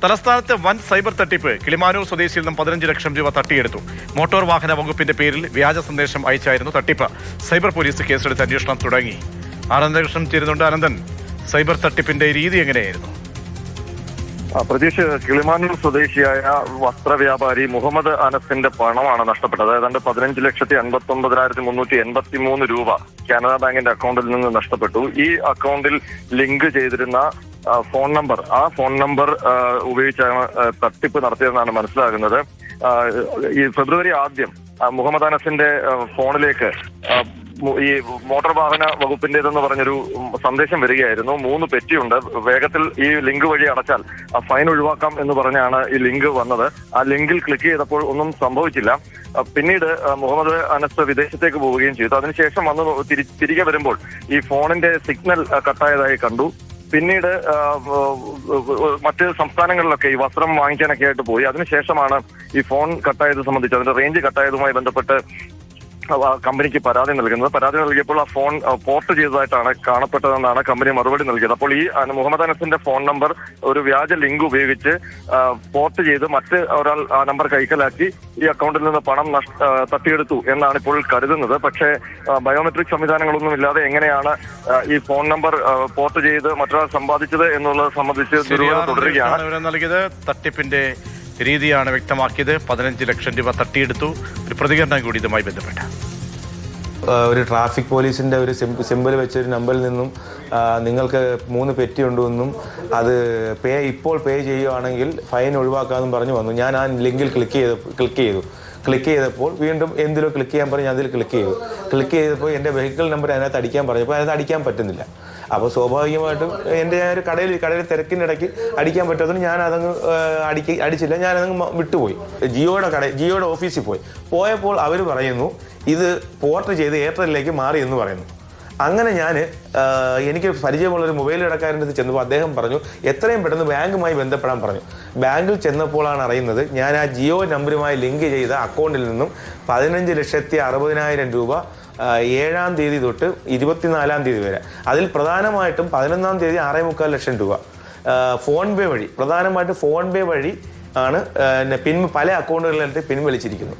തലസ്ഥാനത്ത് വൻ സൈബർ തട്ടിപ്പ്. കിളിമാനൂർ സ്വദേശിയിൽ നിന്നും 15 ലക്ഷം രൂപ തട്ടിയെടുത്തു. മോട്ടോർ വാഹന വകുപ്പിന്റെ പേരിൽ വ്യാജ സന്ദേശം അയച്ചായിരുന്നു തട്ടിപ്പ്. സൈബർ പോലീസ് കേസെടുത്ത് അന്വേഷണം തുടങ്ങി. അനന്തകൃഷ്ണൻ ചേരുന്നുണ്ട്. അനന്തൻ, സൈബർ തട്ടിപ്പിന്റെ രീതി എങ്ങനെയായിരുന്നു? പ്രതീക്ഷ, കിളിമാനൂർ സ്വദേശിയായ വസ്ത്രവ്യാപാരി മുഹമ്മദ് അനസിന്റെ പണമാണ് നഷ്ടപ്പെട്ടത്. ഏതാണ്ട് 15,59,383 രൂപ കാനറ ബാങ്കിന്റെ അക്കൗണ്ടിൽ നിന്ന് നഷ്ടപ്പെട്ടു. ഈ അക്കൗണ്ടിൽ ലിങ്ക് ചെയ്തിരുന്ന ഫോൺ നമ്പർ, ആ ഫോൺ നമ്പർ ഉപയോഗിച്ചാണ് തട്ടിപ്പ് നടത്തിയതെന്നാണ് മനസ്സിലാകുന്നത്. ഈ ഫെബ്രുവരി 1 മുഹമ്മദ് അനസിന്റെ ഫോണിലേക്ക് ഈ മോട്ടോർ വാഹന വകുപ്പിന്റേതെന്ന് പറഞ്ഞൊരു സന്ദേശം വരികയായിരുന്നു. 3 പെറ്റിയുണ്ട്, വേഗത്തിൽ ഈ ലിങ്ക് വഴി അടച്ചാൽ ഫൈൻ ഒഴിവാക്കാം എന്ന് പറഞ്ഞാണ് ഈ ലിങ്ക് വന്നത്. ആ ലിങ്കിൽ ക്ലിക്ക് ചെയ്തപ്പോൾ ഒന്നും സംഭവിച്ചില്ല. പിന്നീട് മുഹമ്മദ് അനസ് വിദേശത്തേക്ക് പോവുകയും ചെയ്തു. അതിനുശേഷം വന്ന് തിരികെ വരുമ്പോൾ ഈ ഫോണിന്റെ സിഗ്നൽ കട്ടായതായി കണ്ടു. പിന്നീട് മറ്റ് സംസ്ഥാനങ്ങളിലൊക്കെ ഈ വസ്ത്രം വാങ്ങിക്കാനൊക്കെ ആയിട്ട് പോയി. അതിനുശേഷമാണ് ഈ ഫോൺ കട്ടായത് സംബന്ധിച്ച്, അതിന്റെ റേഞ്ച് കട്ടായതുമായി ബന്ധപ്പെട്ട് കമ്പനിക്ക് പരാതി നൽകുന്നത്. പരാതി നൽകിയപ്പോൾ ആ ഫോൺ പോർട്ട് ചെയ്തതായിട്ടാണ് കാണപ്പെട്ടതെന്നാണ് കമ്പനി മറുപടി നൽകിയത്. അപ്പോൾ ഈ മുഹമ്മദ് അനസിന്റെ ഫോൺ നമ്പർ ഒരു വ്യാജ ലിങ്ക് ഉപയോഗിച്ച് പോർട്ട് ചെയ്ത് മറ്റ് ഒരാൾ ആ നമ്പർ കൈക്കലാക്കി ഈ അക്കൗണ്ടിൽ നിന്ന് പണം തട്ടിയെടുത്തു എന്നാണ് ഇപ്പോൾ കരുതുന്നത്. പക്ഷേ ബയോമെട്രിക് സംവിധാനങ്ങളൊന്നും ഇല്ലാതെ എങ്ങനെയാണ് ഈ ഫോൺ നമ്പർ പോർട്ട് ചെയ്ത് മറ്റൊരാൾ സമ്പാദിച്ചത് എന്നുള്ളത് സംബന്ധിച്ച് തുടരുകയാണ്. തട്ടിപ്പിന്റെ രീതിയാണ് വ്യക്തമാക്കിയത്. 15 ലക്ഷം രൂപ തട്ടിയെടുത്തു. ഒരു പ്രതികരണം കൂടി ഇതുമായി ബന്ധപ്പെട്ട ഒരു ട്രാഫിക് പോലീസിന്റെ ഒരു സിമ്പിൾ വെച്ചൊരു നമ്പറിൽ നിന്നും നിങ്ങൾക്ക് 3 പെറ്റി ഉണ്ടെന്നും അത് ഇപ്പോൾ പേ ചെയ്യുകയാണെങ്കിൽ ഫൈൻ ഒഴിവാക്കാമെന്നും പറഞ്ഞു വന്നു. ഞാൻ ആ ലിങ്കിൽ ക്ലിക്ക് ചെയ്തപ്പോൾ വീണ്ടും എന്തിലോ ക്ലിക്ക് ചെയ്യാൻ പറഞ്ഞ് അതിൽ ക്ലിക്ക് ചെയ്തപ്പോൾ എൻ്റെ വെഹിക്കിൾ നമ്പർ അതിനകത്ത് അടിക്കാൻ പറഞ്ഞപ്പോൾ അതിനകത്ത് അടിക്കാൻ പറ്റുന്നില്ല. അപ്പോൾ സ്വാഭാവികമായിട്ടും എൻ്റെ ഒരു കടയിൽ തിരക്കിനിടയ്ക്ക് അടിക്കാൻ പറ്റാത്തതുകൊണ്ട് ഞാൻ അതങ്ങ് അടിച്ചില്ല. ഞാനതങ്ങ് വിട്ടുപോയി. ജിയോയുടെ ഓഫീസിൽ പോയപ്പോൾ അവർ പറയുന്നു ഇത് പോർട്ട് ചെയ്ത് എയർടെല്ലിലേക്ക് മാറി എന്ന് പറയുന്നു. അങ്ങനെ ഞാൻ എനിക്ക് പരിചയമുള്ളൊരു മൊബൈൽ ഇടക്കാരൻ്റെ അടുത്ത് ചെന്നപ്പോൾ അദ്ദേഹം പറഞ്ഞു എത്രയും പെട്ടെന്ന് ബാങ്കുമായി ബന്ധപ്പെടാൻ പറഞ്ഞു. ബാങ്കിൽ ചെന്നപ്പോഴാണ് അറിയുന്നത് ഞാൻ ആ ജിയോ നമ്പറുമായി ലിങ്ക് ചെയ്ത അക്കൗണ്ടിൽ നിന്നും 15,60,000 രൂപ 7-ാം തീയതി തൊട്ട് 24-ാം തീയതി വരെ, അതിൽ പ്രധാനമായിട്ടും 11-ാം തീയതി 6.25 ലക്ഷം രൂപ ഫോൺ പേ വഴി, പ്രധാനമായിട്ടും ഫോൺ പേ വഴി ആണ് പല അക്കൗണ്ടുകളിലായിട്ട് പിൻവലിച്ചിരിക്കുന്നു.